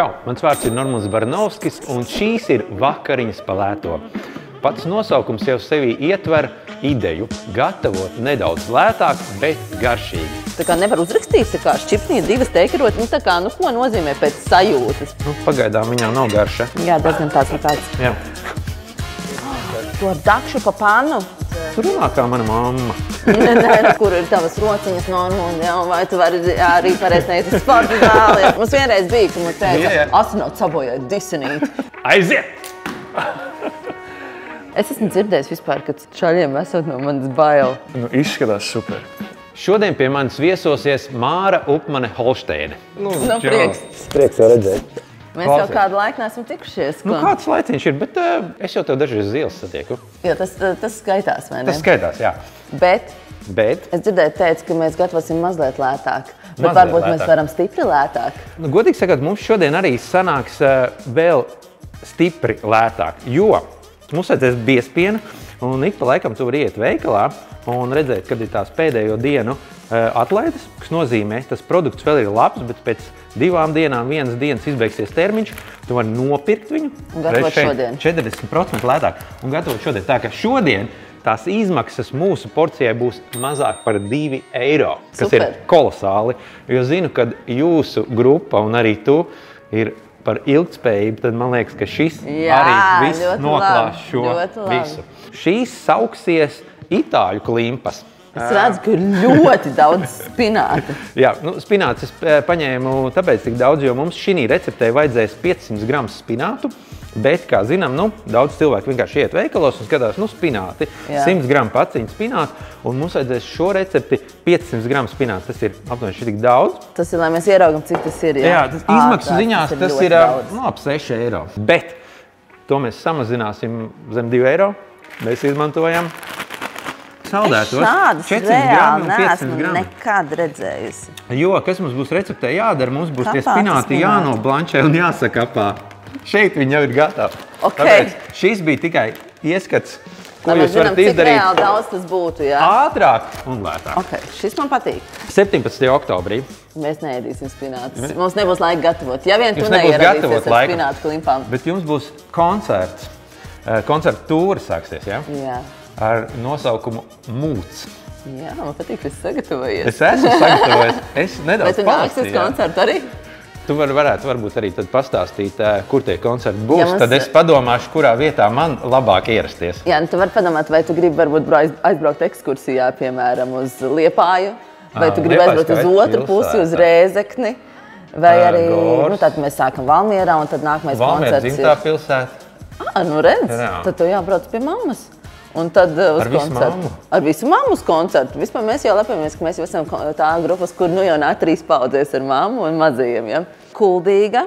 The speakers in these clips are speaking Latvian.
Čau, mans vārds ir Normons Barnovskis, un šīs ir vakariņas pa lēto. Pats nosaukums jau sevī ietver ideju gatavot nedaudz lētāk, bet garšīgi. Tā kā nevar uzrakstīt, tā kā šķipsnī, divas teikarot, tā kā, ko nozīmē pēc sajūtas? Pagaidām viņām nav garša. Jā, diezgan tāds un tāds. Jā. To dakšu pa pannu? Tu runā kā mana mamma. Nē, kur ir tavas rociņas, Normund, jā, vai tu vari arī pareiznēt uz sporta zāli? Mums vienreiz bija, ka mums teica, astronauts sabojāja disenīti. Aiziet! Es esmu dzirdējis vispār, ka šaļiem esot no manas baila. Izskatās super. Šodien pie manis viesosies Māra Upmane Holšteine. Prieks. Prieks jau redzēt. Mēs jau kādu laiku neesam tikušies. Kāds laiciņš ir, bet es jau tev dažreiz zīles satieku. Jā, tas skaitās, vai ne? Tas skaitās, jā. Bet es dzirdēju teicu, ka mēs gatavosim mazliet lētāk. Bet varbūt mēs varam stipri lētāk. Godīgi sakot, mums šodien arī sanāks vēl stipri lētāk, jo mums vajadzēs biezpienu, un ik pa laikam tu vari iet veikalā un redzēt, kad ir tās pēdējo dienu atlaides, kas nozīmē, tas produkts vēl ir labs, bet pēc 2 dienām, 1 dienas izbeigsies termiņš, tu vari nopirkt viņu. Un gatavot šodien. 40% lētāk un gatavot šodien. Tā ka šodien tās izmaksas mūsu porcijai būs mazāk par 2 eiro, kas ir kolosāli. Jo zinu, kad jūsu grupa un arī tu ir par ilgtspējību, tad man liekas, ka šis arī viss noklās šo visu. Šīs sauksies itāļu klimpas. Es redzu, ka ir ļoti daudz spināta. Jā, spināts es paņēmu tāpēc tik daudz, jo mums šī receptē vajadzēs 500 gramus spinātu, bet, kā zinām, daudz cilvēku vienkārši iet veikalos un skatās, spināti, 100 gramu paciņu spinātu, un mums vajadzēs šo recepti 500 gramu spinātu. Tas ir aptuveni tik daudz. Tas ir, lai mēs ieraugam, cik tas ir. Jā, tas izmaksu ziņās tas ir ap 6 eiro. Bet to mēs samazināsim zem 2 eiro. Mēs izmantojam saldētos 400 gramu un 500 gramu. Nekad redzējusi. Jo, kas mums būs receptē jādara, mums būs tie spināti jānoblančē un jāsakapā. Šeit viņi jau ir gatavi. Tāpēc šis bija tikai ieskats, ko jūs varat izdarīt. Cik reāli daudz tas būtu, jā? Ātrāk un lētāk. Šis man patīk. 17. oktobrī. Mēs neēdīsim spinātus. Mums nebūs laika gatavot. Ja vien tu neieradīsies ar spinātu klimpām. Bet jums būs koncerts. Koncerta tūra sāksies, jā? Jā. Ar nosaukumu Mūts. Jā, man patīk, ka esi sagatavojies. Es esmu sagatavojies. Es nedaudz palasīju. Vai tu nāksi uz koncertu arī? Tu varētu varbūt arī tad pastāstīt, kur tie koncerti būs. Tad es padomāšu, kurā vietā man labāk ierasties. Jā, tu vari padomāt, vai tu gribi varbūt aizbraukt ekskursijā, piemēram, uz Liepāju, vai tu gribi aizbraukt uz otru pusi, uz Rēzekni, vai arī, tad mēs sākam Valmierā un tad nākamais koncerts ir. Valmiera dzimtā pilsēta. Redz, tad tu jābrauc pie mammas. Un tad uz koncertu. Ar visu mammu uz koncertu. Vispār mēs jau lepojamies, ka mēs jau esam tā grupas, kur jau nāk 3 paudzēs ar mammu un mazajiem. Ja? Kuldīga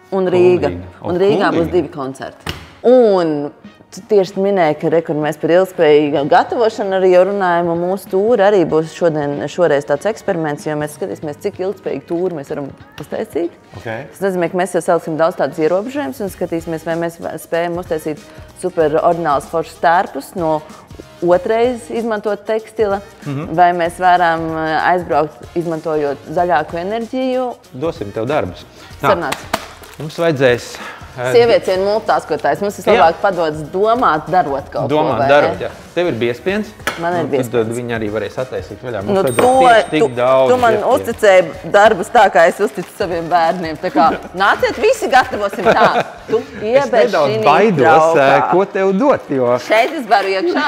un Rīga. Un Rīgā būs 2 koncerti. Un tu tieši minēji, ka mēs par ilgspējīgu gatavošanu arī jau runājam, un mūsu tūri arī būs šoreiz tāds eksperiments, jo mēs skatīsimies, cik ilgspējīgu tūri mēs varam uztaisīt. Tas nozīmē, ka mēs jau saliksim daudz tādus ierobežojumus un skatīsimies, vai mēs spējam uztaisīt super oriģinālus foršus tērpus no otrais izmantot tekstila, vai mēs varam aizbraukt, izmantojot zaļāku enerģiju. Dosim tev darbus. Sarunāts. Mums vajadzēs... Sievietes ir multitaskotājs. Mums ir labāk padodas domāt, darot kaut ko, vai ne? Darot, jā. Tev ir biezpiens. Man ir biezpiens. Tad viņi arī varēs attaisīt vaļā. Mums vajadzēs tik daudz. Tu man uzticēji darbus tā, kā es uzticu saviem bērniem. Tā kā nāciet, visi gatavosim tā. Tu iebež šī Es nedaudz baidos, ko tev dot, jo... Šeit es varu iekšā?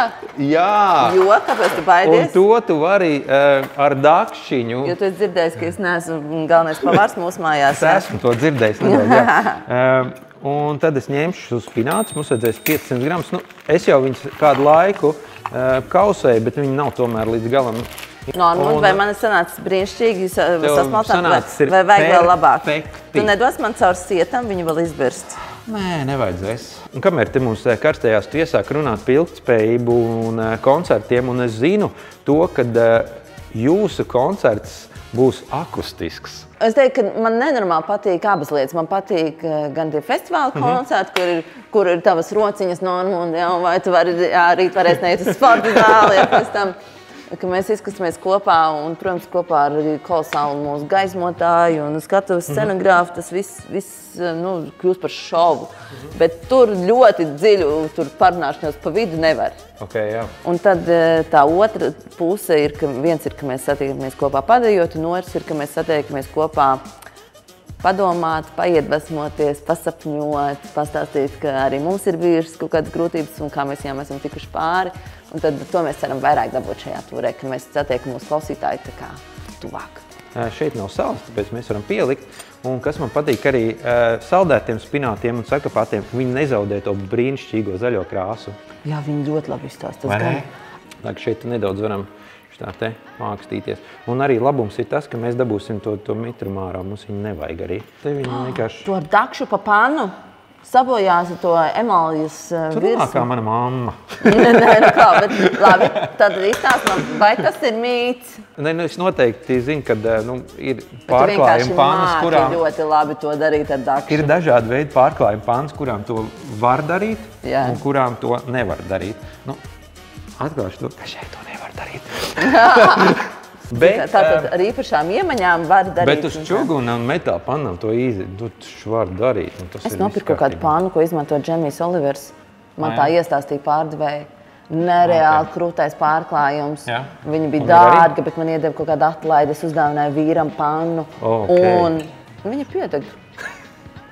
Jā. Jo, kāpēc tu baidies? Un to tu vari ar dakšiņu. Jo tu esi dzirdējis, ka es neesmu galvenais pavārs mūsu mājās. Es esmu to dzirdējis nedaudz, jā. Un tad es ņemšu uz spinātus, mums vajadzēs 500 gramus. Es jau viņus kādu laiku kausēju, bet viņi nav tomēr līdz galam. Normund, vai man ir sanācis brīnišķīgi sasmaltām, vai vajag vēl labāk? Tu nedos man caur sietam, viņu vēl izbirst? Nē, nevajadzēs. Un kamēr te mums karstajās tu iesāk runāt par ilgtspējību un koncertiem, un es zinu to, kad jūsu koncerts būs akustisks. Es teiktu, ka man nenormāli patīk abas lietas. Man patīk gan tie festivāla koncerti, kur ir tavas rociņas, Normund, vai tu vari arī neiet uz sporta zāli, pēc tam. ka mēs izskastamies kopā un, protams, kopā ar kolosālu mūsu gaismotāju un skatuves scenogrāfu, tas viss kļūst par šovu. Bet tur ļoti dziļu parunāšanos pa vidu nevar. Okay, jā. Un tad tā otra puse ir, ka viens ir, ka mēs satiekamies kopā padejot, un otrs ir, ka mēs satiekamies kopā padomāt, paiedvesmoties, pasapņot, pastāstīt, ka arī mums ir bijušas kaut kādas grūtības un kā mēs viņām esam tikuši pāri. Un tad to mēs ceram vairāk dabūt šajā turē, ka mēs satiekam mūsu klausītāju tā kā tuvāk. Šeit nav sāls, tāpēc mēs varam pielikt. Un kas man patīk arī saldētiem spinātiem un sakapātiem, ka viņi nezaudē to brīnišķīgo zaļo krāsu. Jā, viņi ļoti labi izstāsta. Tā šeit nedaudz varam tā te mākstīties. Un arī labums ir tas, ka mēs dabūsim to mitrumu ārā. Mums viņu nevajag arī. Te viņi vienkārši... To ar dakšu pa pannu sabojās to emalijas virsmu. Tur runā kā mana mamma. Nē, kā, bet labi, tad izstāst man, vai tas ir mīts? Nē, es noteikti zinu, kad ir pārklājuma pannas, kurām... Bet tu vienkārši māki ļoti labi to darīt ar dakšu. Ir dažādi veidi pārklājuma pannas, kurām to var darīt un kurām to nevar darīt. Atklāšu to, ka šeit to nevar darīt. Tātad ar īpašām iemaņām var darīt. Bet uz čuguna un metāla pannām to var darīt. Es nopirku kādu pannu, ko izmanto Džemijs Olivers. Man tā iestāstīja pārdevēja. Nereāli krūtais pārklājums. Viņa bija dārga, bet man iedeva kaut kādu atlaidi. Es uzdāvināju vīram pannu. Un viņa piedega.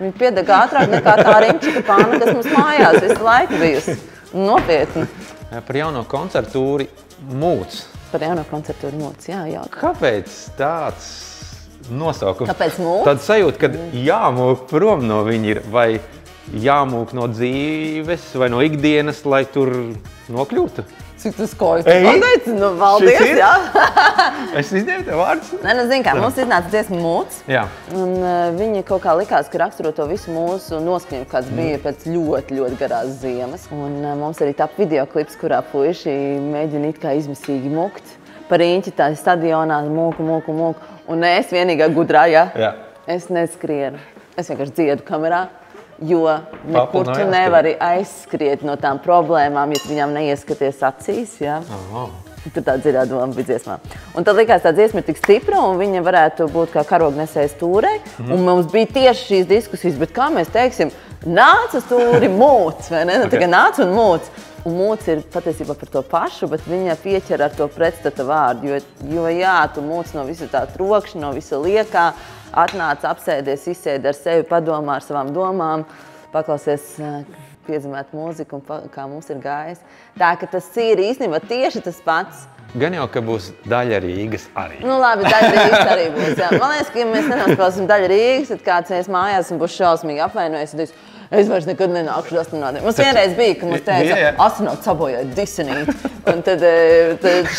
Viņa piedega ātrāk nekā tā riņķika panna, kas mums mājās visu laiku bijusi. Nopietni. Par jauno koncertūri mūts. Par jauno koncertūri mūts, jā. Kāpēc tāds nosaukums? Kāpēc mūts? Tāda sajūta, kad jāmūk prom no viņa ir, vai jāmūk no dzīves, vai no ikdienas, lai tur nokļūtu? Cik tu skoju pateici? Valdies, jā. Es izdevu tev vārdus? Nē, zini kā, mums iznāca dziesma mūts. Jā. Un viņi kaut kā likās, ka raksturo to visu mūsu noskaņu, kāds bija pēc ļoti, ļoti garās ziemas. Un mums arī tap videoklips, kurā puiši mēģina it kā izmisīgi mukt. Par riņķi tā stadionā mūku. Un es vienīgā gudrā, jā. Es neskrienu. Es vienkārši dziedu kamerā. Jo nekur tu nevari aizskriet no tām problēmām, ja tu viņām neieskaties acīs, jā. Tur tā dziļā doma bija dziesmā. Un tad likās, tā dziesma ir tik stipra, un viņa varētu būt kā karognesēja stūrē. Un mums bija tieši šīs diskusijas, bet kā mēs teiksim, nāc uz stūri mūts, vai ne? Tikai nāc un mūts. Un mūts ir patiesībā par to pašu, bet viņa pieķer ar to pretstata vārdu. Jo jā, tu mūts no visa tā trokšņa, no visa liekā. Atnāc, apsēdies, izsēdi ar sevi, padomā ar savām domām, paklausies piedzimēt mūziku un kā mums ir gājis. Tā, ka tas ir īstenībā tieši tas pats. Gan jau, ka būs daļa Rīgas arī. Labi, daļa Rīgas arī būs, jā. Man liekas, ka ja mēs nenospēlēsim daļa Rīgas, tad kāds ies mājās un būs šausmīgi apvainojies, un es vairs nekad nenākšu uz astronātiem. Mums vienreiz bija, ka mums teica, astronauts sabojāja disenīti, un tad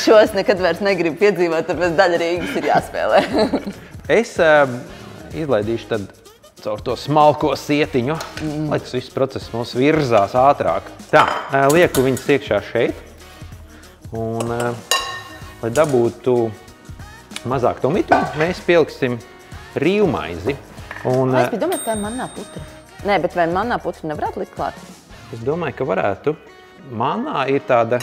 šos nekad vairs negribu piedzīvot, tāpēc daļa Rīgas ir jāspēlē. Es izlaidīšu tad caur to smalko sietiņu, lai tas viss process mums virzās ātrāk. Tā, lieku viņas iekšā šeit. Un, lai dabūtu mazāk to mitu, mēs pieliksim rīvmaizi. Es biju domāju, ka tā ir mannā putra. Nē, bet vai mannā putra nevarētu likt klāt? Es domāju, ka varētu. Mannā ir tāda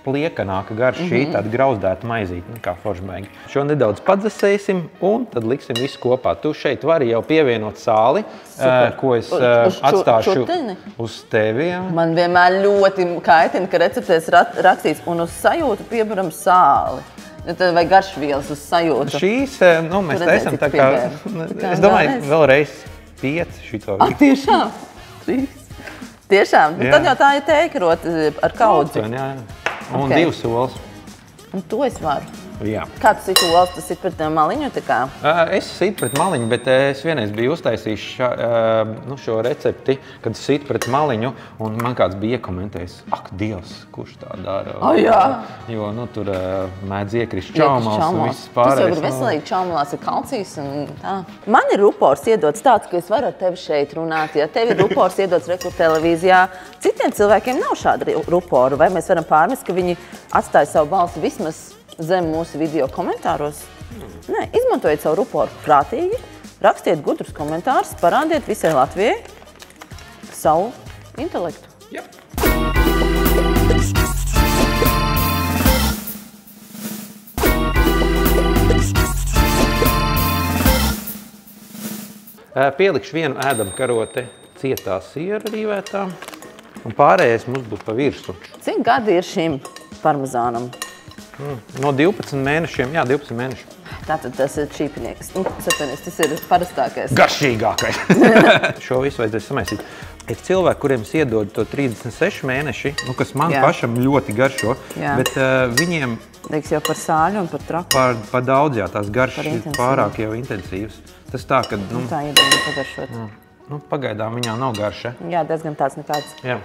pliekanāka garša, šī tāda grauzdēta maizīte, kā foršbaigi. Šo nedaudz padzesēsim un tad liksim visu kopā. Tu šeit vari jau pievienot sāli, ko es atstāšu uz tevi. Man vienmēr ļoti kaitina, ka receptēs rakstīts un uz sajūtu piebaram sāli. Tad vai garšvielas uz sajūtu? Šīs, mēs taisam tā kā, es domāju, vēlreiz 5 šito. Tiešām? 3? Tiešām? Tad jau tā ir teikarot ar kaudzi. Un 2 solas. Un to es varu? Jā. Kā tu sit olas? Tu sit pret maliņu? Es sit pret maliņu, bet es vienreiz biju uztaisījis šo recepti, kad sit pret maliņu, un man kāds bija iekomentējis, ak, Dievs, kurš tā dara? Jā. Jo, tur mēdz iekrist čaumals un viss pārējais. Tas jau ir veselīgi, čaumalās ir kalcijs un tā. Man ir rupors iedots tāds, ka es varu ar tevi šeit runāt. Ja tev ir rupors iedots Rekur televīzijā, citiem cilvēkiem nav šāda ruporu. Vai mēs varam pārmest, ka viņi atstāja savu balsi vismaz zem mūsu video komentāros? Nē, izmantojiet savu ruporu prātīgi, rakstiet gudrus komentārus, parādiet visai Latvijai savu intelektu. Pielikšu vienu ēdamu karoti cietā siera rīvētā. Un pārējais mums būs pa virsu. Cik gadi ir šim parmezānam? No 12 mēnešiem, jā, 12 mēneši. Tātad tas ir čīpinieks. Tas ir parastākais. Garšīgākais. Šo visu vajadzēs samaisīt. Ir cilvēki, kuriem es iedodu to 36 mēneši, kas man pašam ļoti garšo, bet viņiem... Liekas jau par sāļu un par traku. Par daudz, jā, tās garšas ir pārāk jau intensīvas. Tas tā, ka... Tā iedod pagaršot. Pagaidām viņā nav garša. Jā, diezgan tāds nekāds. Jā.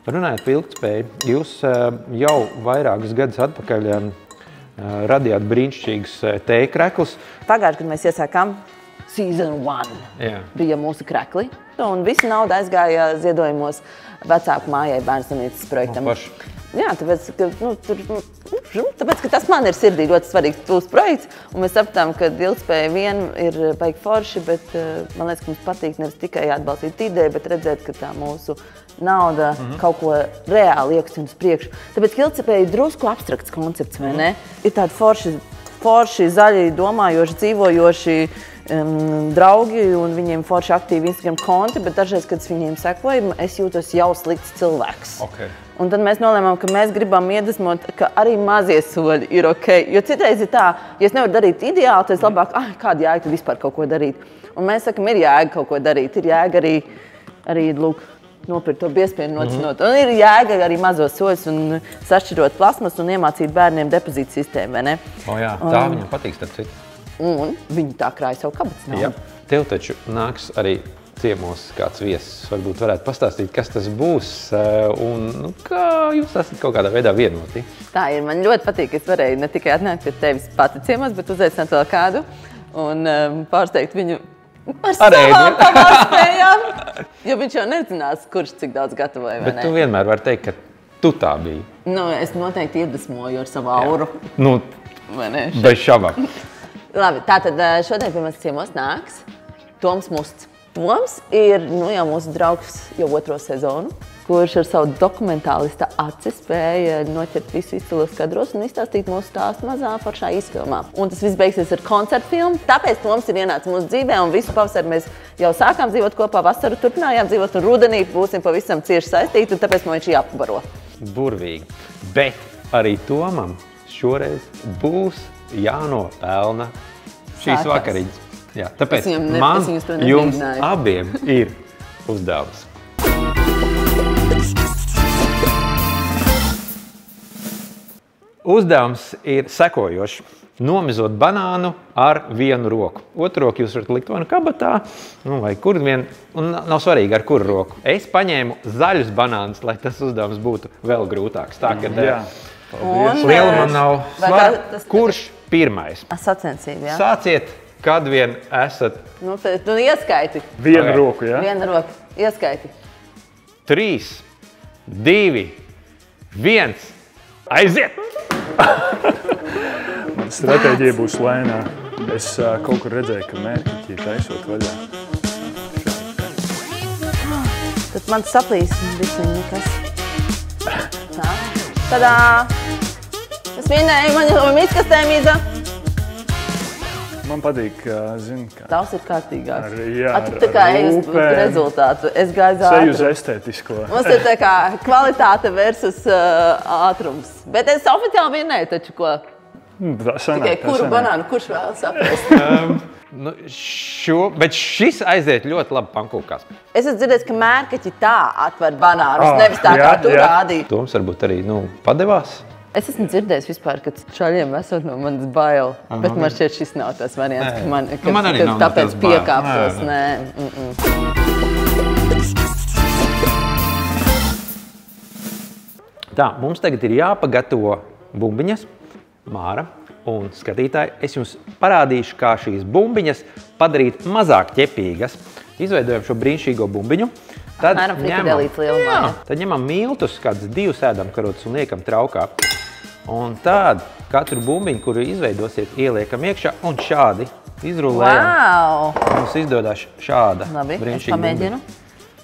Runājot par ilgtspēju, jūs jau vairākus gadus atpakaļ radījāt brīnišķīgus tēju kreklus. Pagājuši, kad mēs iesākām Season 1, bija mūsu krekli. Un visa nauda aizgāja ziedojumos vecāku mājai bērnstamnīcas projektam. Jā, tāpēc, ka tas man ir sirdī ļoti svarīgs tūs projekts, un mēs sapratām, ka ilgtspēja vien ir baigi forši, bet man liekas, ka mums patīk nevis tikai atbalstīt ideju, bet redzēt, ka tā mūsu nauda kaut ko reāli iekustina uz priekšu. Tāpēc, ka ilgtspēja ir drusku abstrakts koncepts, vai ne? Ir tādi forši, zaļi, domājoši, dzīvojoši draugi, un viņiem forši aktīvi Instagram konti, bet dažreiz, kad es viņiem sekoju, es jūtos jau slikts cilvēks. Un tad mēs nolēmām, ka mēs gribam iedvesmot, ka arī mazie soļi ir ok. Jo citreiz ir tā, ja es nevaru darīt ideāli, tad es labāk, kāda jēga tad vispār kaut ko darīt. Un mēs sakam, ir jēga kaut ko darīt, ir jēga arī lūk, nopirkt to biespienu nocinot. Un ir jēga arī mazos soļus un sašķirot plasmas un iemācīt bērniem depozītu sistēmu, vai ne? Jā, tā viņam patīk, starp citu. Un viņi tā krāja savu kabatas naudu. Tev taču nāks arī ciemos kāds viesis. Varbūt varētu pastāstīt, kas tas būs un kā jūs esat kaut kādā veidā vienoti. Tā ir. Man ļoti patīk, ka es varēju ne tikai atnākt pie tevis pati ciemos, bet uzaicināt vēl kādu un pārsteigt viņu ar savām pavarspējām. Jo viņš jau nezinās, kurš cik daudz gatavoja, vai ne? Bet tu vienmēr vari teikt, ka tu tā biji. Es noteikti iedvesmoju ar savu auru. Vai ne? Bez šabām. Labi, tātad šodien pie mums ciemos nāks Toms Musts. Toms ir jau mūsu draugs jau 2. sezonu, kurš ar savu dokumentālista aci spēja noķert visu izcilos kadros un izstāstīt mūsu stāstu mazā foršā īsfilmā. Un tas viss beigsies ar koncertu filmu. Tāpēc Toms ir ienācis mūsu dzīvē un visu pavasaru mēs jau sākām dzīvot kopā, vasaru turpinājām dzīvot un rudenī būsim pavisam cieši saistīti un tāpēc man viņš jāpabaro. Burvīgi. Bet arī Tomam šoreiz būs jānopelna šīs vakariņas. Jā, tāpēc man jums abiem ir uzdevums. Uzdevums ir sekojošs. Nomizot banānu ar vienu roku. Otru roku jūs varat likt vai nu kabatā, vai kur vien, un nav svarīgi ar kuru roku. Es paņēmu zaļus banānus, lai tas uzdevums būtu vēl grūtāks. Tā, kad liela man nav svara. Kurš pirmais? Sacensība, jā. Sāciet, kad vien esat. Ieskaiti. Vienu roku, jā? Vienu roku. Ieskaiti. 3, 2, 1. Aiziet! Man stratēģija būs lēnā. Es kaut kur redzēju, ka mērķi taisot vaļā. Tad man saplīs visiem nekas. Tā. Tadā! Es minēju, man jau mītskastē mīza. Man patīk, zini, kā... Tavs ir kārtīgāks. Ar tu tā kā ej uz rezultātu. Es gāju ātrumu. Seju uz estētisko. Mums ir tā kā kvalitāte versus ātrums. Bet es oficiāli vienēju taču, ko? Tikai kuru banānu, kurš vēl saprast? Bet šis aiziet ļoti labi pankūkās. Es esmu dzirdējis, ka mērkaķi tā atver banānus, nevis tā kā tu rādīji. Toms varbūt arī, padevās. Es esmu dzirdējis vispār, ka čaļiem esot no manas bail, bet man šķiet šis nav tas variants, ka tāpēc piekāptos. Nē. Tā, mums tagad ir jāpagatavo bumbiņas, Māra un skatītāji. Es jums parādīšu, kā šīs bumbiņas padarīt mazāk ķepīgas. Izveidojam šo brīnišķīgo bumbiņu. Tad ņemam miltus, kādas 2 ēdamkarotes un liekam traukā. Un tad katru bumbiņu, kuru izveidosiet, ieliekam iekšā un šādi izrullējam. Mums izdodās šāda brīnišķīga bumbiņa.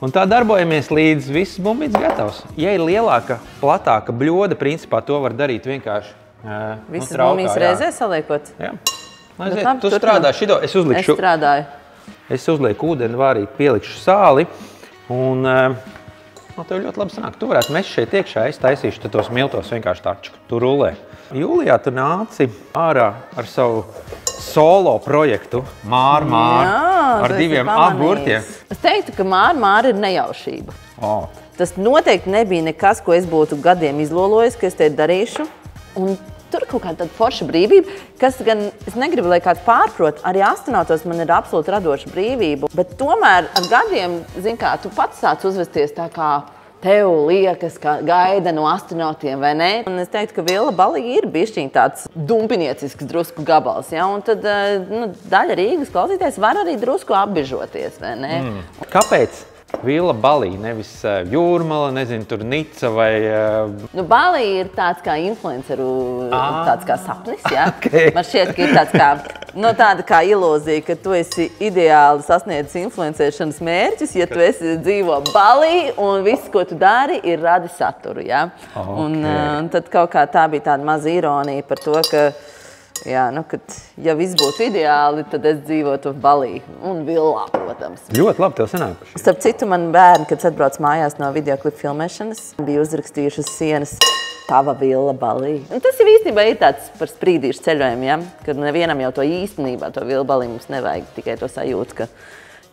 Un tā darbojamies līdz visas bumbiņas gatavs. Ja ir lielāka, platāka bļoda, principā to var darīt vienkārši visas bumbiņas reizē saliekot? Jā. Tu strādā šito, es uzlikšu. Es strādāju. Es uzlieku ūdeni vārīt, pielikšu sāli un tev ļoti labi sanāk. Tu varētu mest šeit iekšā, es taisīšu tos miltos vienkārši taču. Tu rulē. Jūlijā tu nāci ārā ar savu solo projektu Māra ar 2 agurtiem. Es teiktu, ka Māra ir nejaušība. Tas noteikti nebija nekas, ko es būtu gadiem izlolojis, ka es te darīšu. Un tur kaut kāda forša brīvība, kas gan, es negribu, lai kāds pārprot, arī astronautos man ir absolūti radoša brīvība. Bet tomēr ar gadiem, zin kā, tu pats sāc uzvesties tā kā tev liekas, ka gaida no astronautiem, vai ne? Un es teiktu, ka Villa Balī ir bišķiņ tāds dumpiniecisks drusku gabals, ja? Un tad daļa Rīgas klausītājs var arī drusku apbižoties, vai ne? Kāpēc Villa Balī, nevis Jūrmala, nezinu, tur Nica vai... Balī ir tāds kā influenceru, tāds kā sapnis, ja? Man šķiet, ka ir tāds kā, tāda kā ilūzija, ka tu esi ideāli sasniedzis influencēšanas mērķus, ja tu esi dzīvo Balī un viss, ko tu dari, ir radi saturu, ja? Un tad kaut kā tā bija tāda maza ironija par to, ka jā, kad ja viss būtu ideāli, tad es dzīvotu Balī un Villā, protams. Ļoti labi tev sanākuši. Starp citu, man bērni, kad atbrauc mājās no videoklipu filmēšanas, bija uzrakstījuši uz sienas tava Villa Balī. Un tas jau īstenībā ir tāds par sprīdīšu ceļojumu, ja? Kad nevienam jau to īstenībā, to Villa Balī mums nevajag, tikai to sajūtu, ka,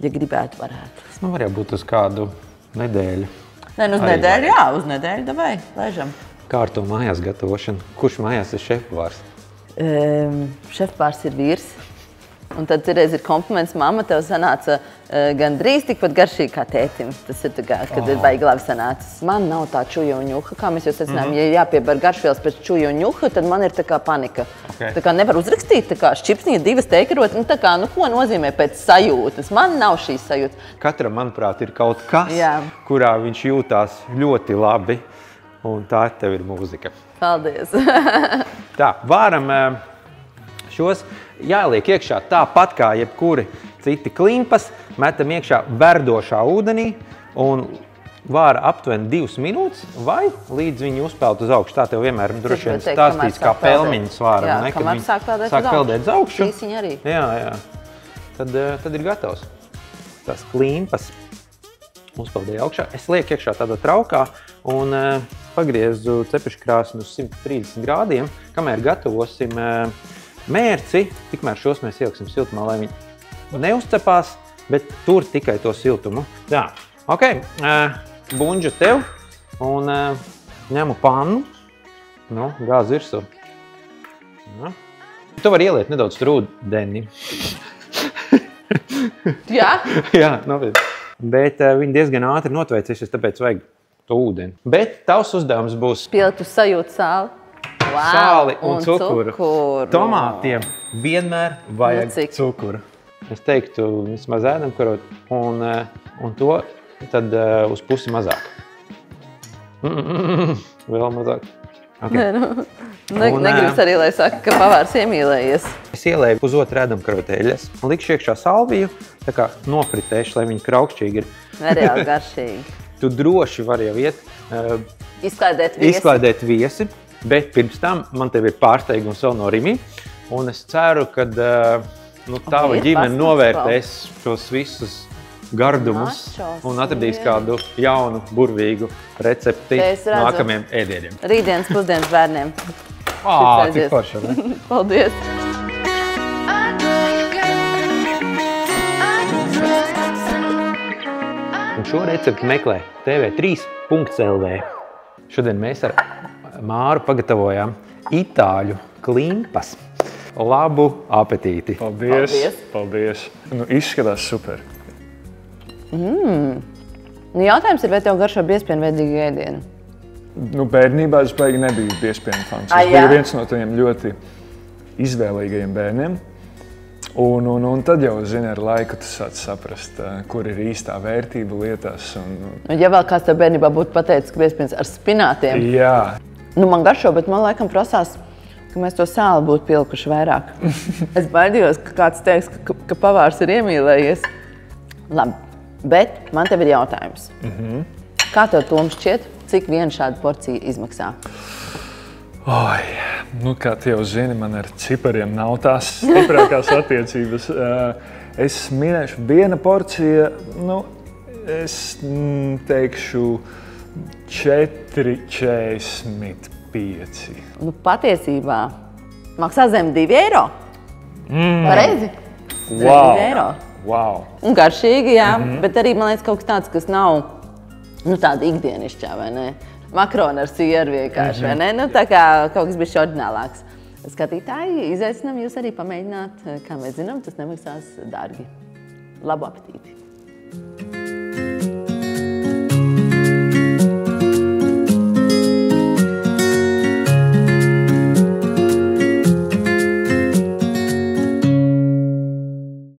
ja gribētu, varētu. Tas varētu būt uz kādu nedēļu. Nē, uz nedēļu, jā, uz nedēļu, davai, laižam. Kā ar to mājās gatavošanu? Kurš mājās ir šefpavārs? Šefpārs ir vīrs. Un tad reiz ir kompliments, mamma tev sanāca gandrīz tikpat garšīgi kā tētim. Tas ir tā kā, kad ir baigi labi sanācis. Man nav tā čuja un ņuha, kā mēs jau secinājām. Ja jāpiebar garšvielas pēc čuja un ņuha, tad man ir tā kā panika. Tā kā nevar uzrakstīt, tā kā šķipsnī 2 teikarot, tā kā, ko nozīmē pēc sajūtas? Man nav šīs sajūtas. Katram, manuprāt, ir kaut kas, kurā viņš jūtās ļoti labi, un tā tev ir mūzika. Paldies! Tā, vāram šos jāliek iekšā tāpat kā jebkuri citi klimpas, metam iekšā verdošā ūdenī un vāra aptuveni 2 minūtes vai līdz viņi uzpeld uz augšu. Tā tev vienmēr droši vien stāstīts kā pelmiņas vāra. Jā, kamēr sāk peldēt uz augšu. Šīsiņi arī. Jā. Tad ir gatavs. Tās klimpas uzpeldēja augšā. Es lieku iekšā tādā traukā un pagriezu cepeškrāsni uz 130 grādiem, kamēr gatavosim mērci, tikmēr šos mēs ieliksim siltumā, lai viņi neuzcepās, bet tur tikai to siltumu. Tā, ok, buņģu tev un ņemu pannu, gāzi virsū. Tu vari ieliet nedaudz ūdeni. Jā? Jā, nopietni. Bet viņi diezgan ātri notveicīsies, tāpēc vajag to ūdeni. Bet tavs uzdevums būs pielikt uz sajūtu sāli. Sāli un cukuru. Tomātiem vienmēr vajag cukuru. Es teiktu, vismaz ēdamkarot un to tad uz pusi mazāk. Vēl mazāk. Negribas arī, lai saka, ka pavārs iemīlējies. Es ielēju pusotru ēdamkarotēļas un likšu iekšā salviju, tā kā nofritēšu, lai viņi kraukšķīgi ir. Nereāli garšīgi. Tu droši vari jau iet izklaidēt viesi, bet pirms tam man tev ir pārsteigums vēl no Rimi. Un es ceru, ka tava ģimene novērtēs šos visus gardumus un atradīs kādu jaunu, burvīgu recepti nākamajiem ēdieniem. Rītdienas pusdienas bērniem. Cik forši, ne? Paldies! Un šo recepti meklē tv3.lv. Šodien mēs ar Māru pagatavojām itāļu klimpas. Labu apetīti! Paldies! Izskatās super! Jautājums ir, vai tev garšo biespienveidīgi ēdienu? Bērnībā es baigi nebiju biespienu fans. Es biju viens no tiem ļoti izvēlīgajiem bērniem. Un tad jau, ar laiku tu sāc saprast, kur ir īstā vērtība lietās. Ja vēl kāds tev bērnībā būtu pateicis, ka biespiens ar spinātiem? Jā. Man garšo, bet man laikam prasās, ka mēs to sāli būtu pielikuši vairāk. Es baidījos, ka kāds teiks, ka pavārs ir iemīlējies. Labi, bet man tev ir jautājums. Kā tev, Tom, šķiet, cik viena šāda porcija izmaksā? Kā tu jau zini, man ar cipariem nav tās stiprākās attiecības. Es minēšu viena porcija, nu, es teikšu 4,45. Nu, patiesībā maksā zem 2 eiro. Pareizi? Wow. 2 eiro. Wow. Un garšīgi, jā, bet arī, man liekas, kaut kas tāds, kas nav tāda ikdienišķā, vai ne? Makrona ar sieru vienkārši, vai ne? Nu, tā kā kaut kas bišķi oriģinālāks. Skatītāji, izaicinām jūs arī pamēģināt, kā mēs zinām, tas nemaksās dārgi. Labu apetīti!